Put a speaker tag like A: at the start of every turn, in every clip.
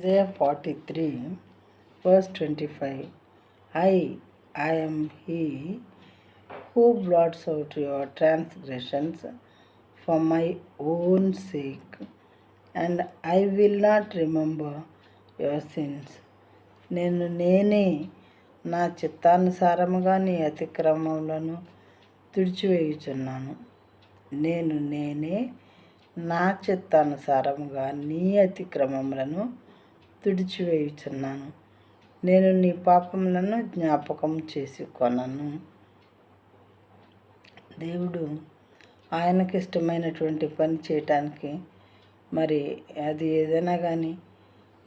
A: Isaiah 43, verse 25. I am he who blots out your transgressions for my own sake, and I will not remember your sins. నేనే నా చిత్తానుసారముగా నీ అతిక్రమములను తుడిచివేయుచున్నాను. నేనే నా చిత్తానుసారముగా నీ అతిక్రమములను తుడిచివేయుచున్నాను. నేను నీ పాపములను జ్ఞాపకం చేసుకొనను. దేవుడు ఆయనకి ఇష్టమైనటువంటి పని చేయటానికి మరి అది ఏదైనా కానీ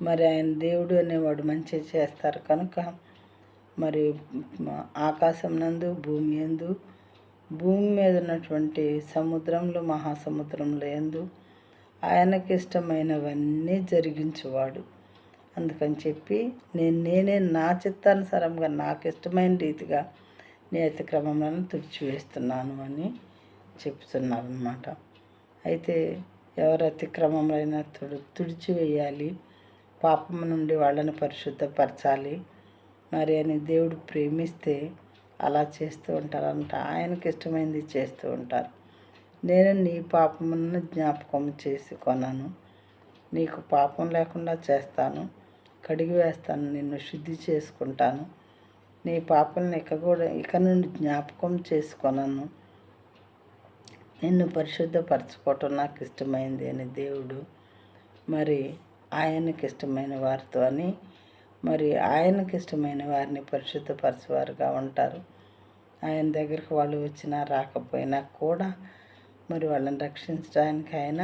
A: మరి ఆయన దేవుడు అనేవాడు మంచి చేస్తారు కనుక మరి ఆకాశం నందు భూమి యందు భూమి మీద ఉన్నటువంటి సముద్రంలో మహాసముద్రంలో యందు ఆయనకి ఇష్టమైనవన్నీ జరిగించేవాడు. అందుకని చెప్పి నేనే నా చిత్తానుసారంగా నాకు ఇష్టమైన రీతిగా నీ అతిక్రమములను తుడిచివేస్తున్నాను అని చెప్తున్నారన్నమాట. అయితే ఎవరు అతిక్రమములైనా తుడిచివేయాలి, పాపము నుండి వాళ్ళని పరిశుద్ధపరచాలి మరి అని దేవుడు ప్రేమిస్తే అలా చేస్తూ ఉంటారంట. ఆయనకి ఇష్టమైనది చేస్తూ ఉంటారు. నేను నీ పాపములను జ్ఞాపకం చేసుకొనను, నీకు పాపం లేకుండా చేస్తాను, కడిగి వేస్తాను, నిన్ను శుద్ధి చేసుకుంటాను, నీ పాపలను ఇక నుండి జ్ఞాపకం చేసుకొనను, నిన్ను పరిశుద్ధపరచుకోవటం నాకు ఇష్టమైంది అని దేవుడు మరి ఆయనకి ఇష్టమైన వారితో అని మరి ఆయనకి ఇష్టమైన వారిని పరిశుద్ధపరచేవారుగా ఉంటారు. ఆయన దగ్గరికి వాళ్ళు వచ్చినా రాకపోయినా కూడా మరి వాళ్ళని రక్షించడానికి ఆయన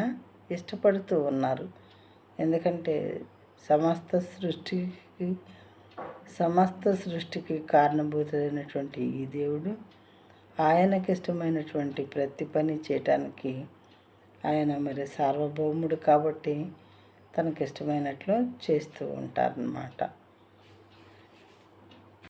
A: ఇష్టపడుతూ ఉన్నారు. ఎందుకంటే సమస్త సృష్టికి కారణభూతుడైనటువంటి ఈ దేవుడు ఆయనకి ఇష్టమైనటువంటి ప్రతి పని చేయటానికి ఆయన మరి సార్వభౌముడు కాబట్టి తనకి ఇష్టమైనట్లు చేస్తూ ఉంటారన్నమాట.